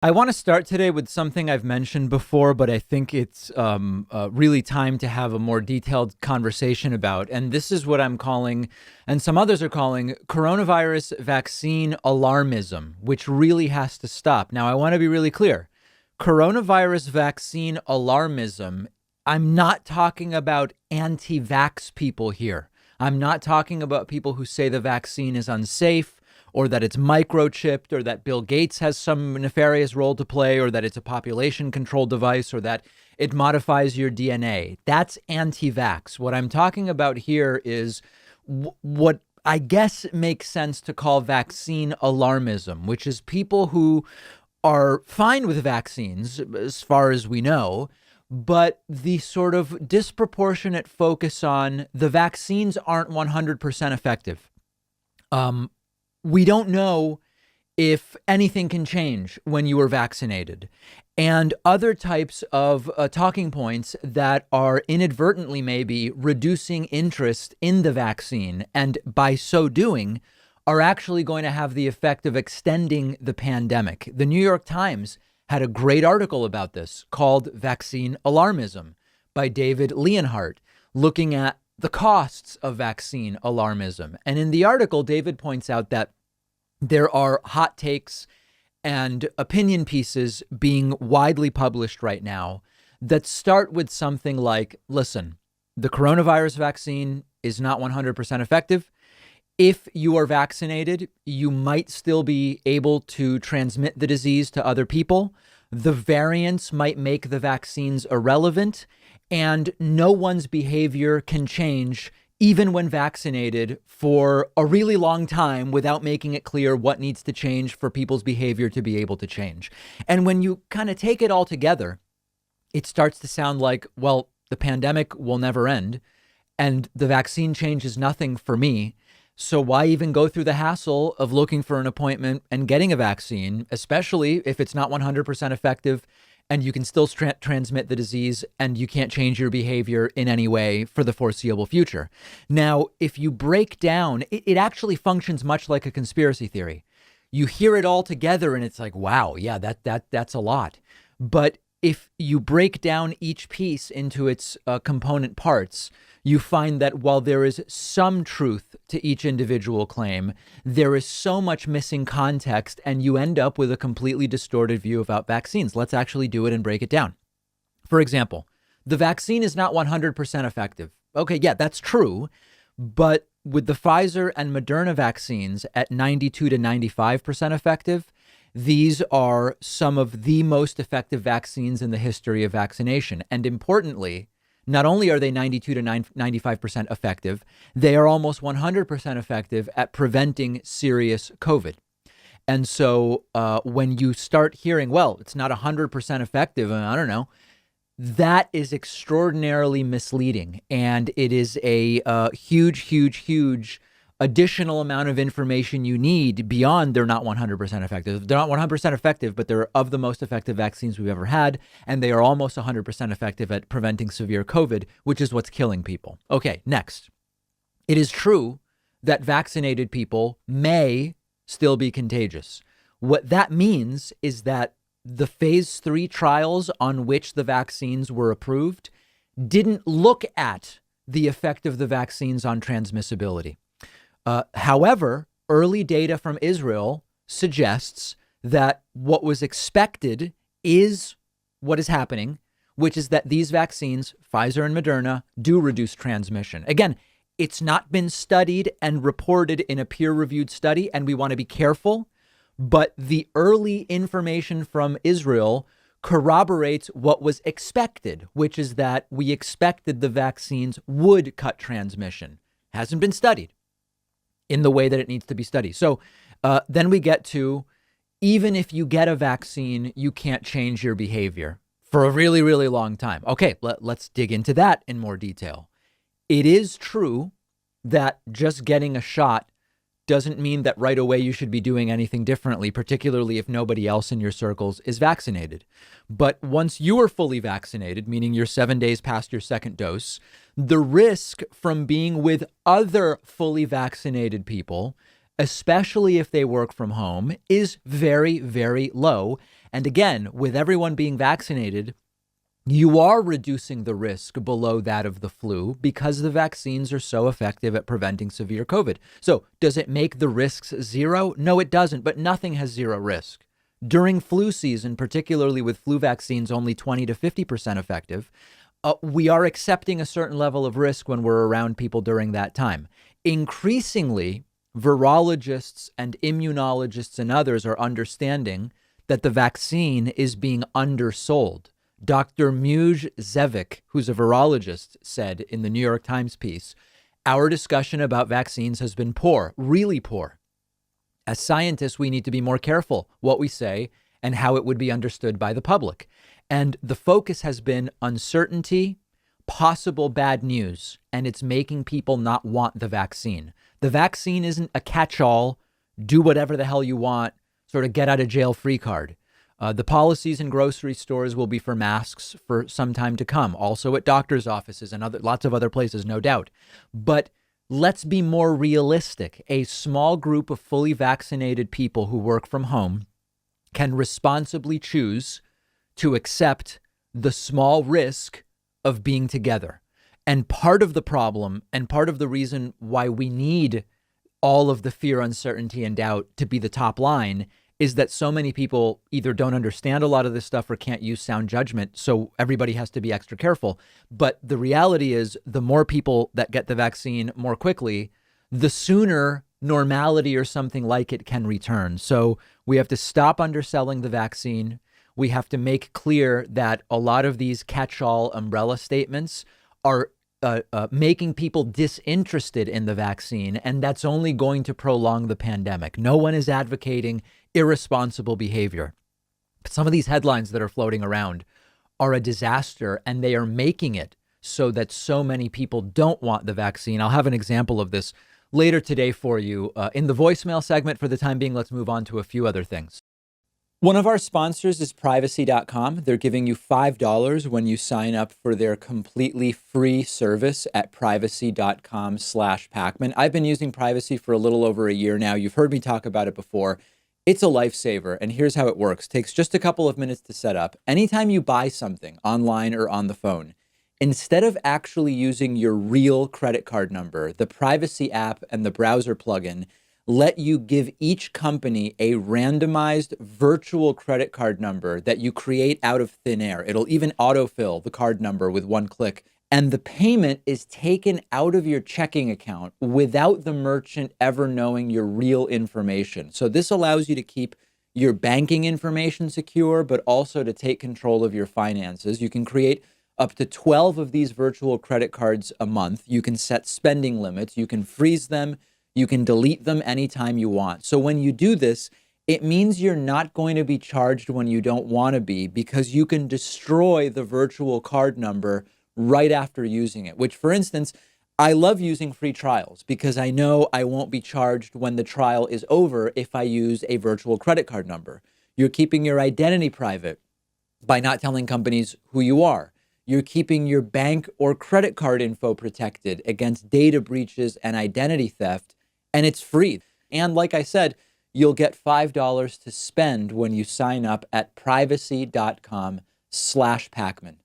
I want to start today with something I've mentioned before, but I think it's really time to have a more detailed conversation about. And this is what I'm calling, and some others are calling, coronavirus vaccine alarmism, which really has to stop. Now, I want to be really clear. Coronavirus vaccine alarmism, I'm not talking about anti-vax people here. I'm not talking about people who say the vaccine is unsafe or that it's microchipped, or that Bill Gates has some nefarious role to play, or that it's a population control device, or that it modifies your DNA. That's anti-vax. What I'm talking about here is what I guess makes sense to call vaccine alarmism, which is people who are fine with vaccines, as far as we know, but the sort of disproportionate focus on the vaccines aren't 100% effective. We don't know if anything can change when you are vaccinated, and other types of talking points that are inadvertently maybe reducing interest in the vaccine, and by so doing are actually going to have the effect of extending the pandemic. The New York Times had a great article about this called Vaccine Alarmism by David Leonhardt, looking at the costs of vaccine alarmism. And in the article, David points out that there are hot takes and opinion pieces being widely published right now that start with something like, listen, the coronavirus vaccine is not 100% effective. If you are vaccinated, you might still be able to transmit the disease to other people. The variants might make the vaccines irrelevant, and no one's behavior can change even when vaccinated for a really long time without making it clear what needs to change for people's behavior to be able to change. And when you kind of take it all together, it starts to sound like, well, the pandemic will never end and the vaccine changes nothing for me. So why even go through the hassle of looking for an appointment and getting a vaccine, especially if it's not 100% effective and you can still transmit the disease and you can't change your behavior in any way for the foreseeable future. Now, if you break down, it actually functions much like a conspiracy theory. You hear it all together and it's like, wow, yeah, that's a lot. But if you break down each piece into its component parts, you find that while there is some truth to each individual claim, there is so much missing context, and you end up with a completely distorted view about vaccines. Let's actually do it and break it down. For example, the vaccine is not 100% effective. Okay, yeah, that's true. But with the Pfizer and Moderna vaccines at 92 to 95% effective, these are some of the most effective vaccines in the history of vaccination. And importantly, not only are they 92 to 95% effective, they are almost 100% effective at preventing serious COVID. And so when you start hearing, well, it's not 100% effective, I don't know, that is extraordinarily misleading. And it is a huge additional amount of information you need beyond they're not 100% effective. They're not 100% effective, but they're of the most effective vaccines we've ever had. And they are almost 100% effective at preventing severe COVID, which is what's killing people. Okay, next. It is true that vaccinated people may still be contagious. What that means is that the phase 3 trials on which the vaccines were approved didn't look at the effect of the vaccines on transmissibility. However, early data from Israel suggests that what was expected is what is happening, which is that these vaccines, Pfizer and Moderna, do reduce transmission. Again, it's not been studied and reported in a peer-reviewed study, and we want to be careful. But the early information from Israel corroborates what was expected, which is that we expected the vaccines would cut transmission. Hasn't been studied in the way that it needs to be studied. So then we get to, even if you get a vaccine, you can't change your behavior for a really long time. Okay, let's dig into that in more detail. It is true that just getting a shot doesn't mean that right away you should be doing anything differently, particularly if nobody else in your circles is vaccinated. But once you are fully vaccinated, meaning you're 7 days past your second dose, the risk from being with other fully vaccinated people, especially if they work from home, is very low. And again, with everyone being vaccinated, you are reducing the risk below that of the flu because the vaccines are so effective at preventing severe COVID. So does it make the risks zero? No, it doesn't, but nothing has zero risk. During flu season, particularly with flu vaccines only 20 to 50% effective, we are accepting a certain level of risk when we're around people during that time. Increasingly, virologists and immunologists and others are understanding that the vaccine is being undersold. Dr. Muj Zevic, who's a virologist, said in the New York Times piece, our discussion about vaccines has been poor, really poor. As scientists, we need to be more careful what we say and how it would be understood by the public. And the focus has been uncertainty, possible bad news, and it's making people not want the vaccine. The vaccine isn't a catch-all, do whatever the hell you want, sort of get out of jail free card. The policies in grocery stores will be for masks for some time to come, also at doctors' offices and lots of other places, no doubt. But let's be more realistic. A small group of fully vaccinated people who work from home can responsibly choose to accept the small risk of being together. And part of the problem and part of the reason why we need all of the fear, uncertainty, and doubt to be the top line is that so many people either don't understand a lot of this stuff or can't use sound judgment. So everybody has to be extra careful. But the reality is the more people that get the vaccine more quickly, the sooner normality or something like it can return. So we have to stop underselling the vaccine. We have to make clear that a lot of these catch-all umbrella statements are making people disinterested in the vaccine, and that's only going to prolong the pandemic. No one is advocating irresponsible behavior. But some of these headlines that are floating around are a disaster, and they are making it so that so many people don't want the vaccine. I'll have an example of this later today for you in the voicemail segment. For the time being, let's move on to a few other things. One of our sponsors is privacy.com. They're giving you $5 when you sign up for their completely free service at privacy.com/Pakman. I've been using Privacy for a little over a year now. You've heard me talk about it before. It's a lifesaver, and here's how it works. It takes just a couple of minutes to set up. Anytime you buy something online or on the phone, instead of actually using your real credit card number, the Privacy app and the browser plugin let you give each company a randomized virtual credit card number that you create out of thin air. It'll even autofill the card number with one click. And the payment is taken out of your checking account without the merchant ever knowing your real information. So this allows you to keep your banking information secure, but also to take control of your finances. You can create up to 12 of these virtual credit cards a month. You can set spending limits. You can freeze them. You can delete them anytime you want. So when you do this, it means you're not going to be charged when you don't want to be, because you can destroy the virtual card number right after using it, which, for instance, I love using free trials because I know I won't be charged when the trial is over if I use a virtual credit card number. You're keeping your identity private by not telling companies who you are. You're keeping your bank or credit card info protected against data breaches and identity theft, and it's free. And like I said, you'll get $5 to spend when you sign up at privacy.com/Pakman.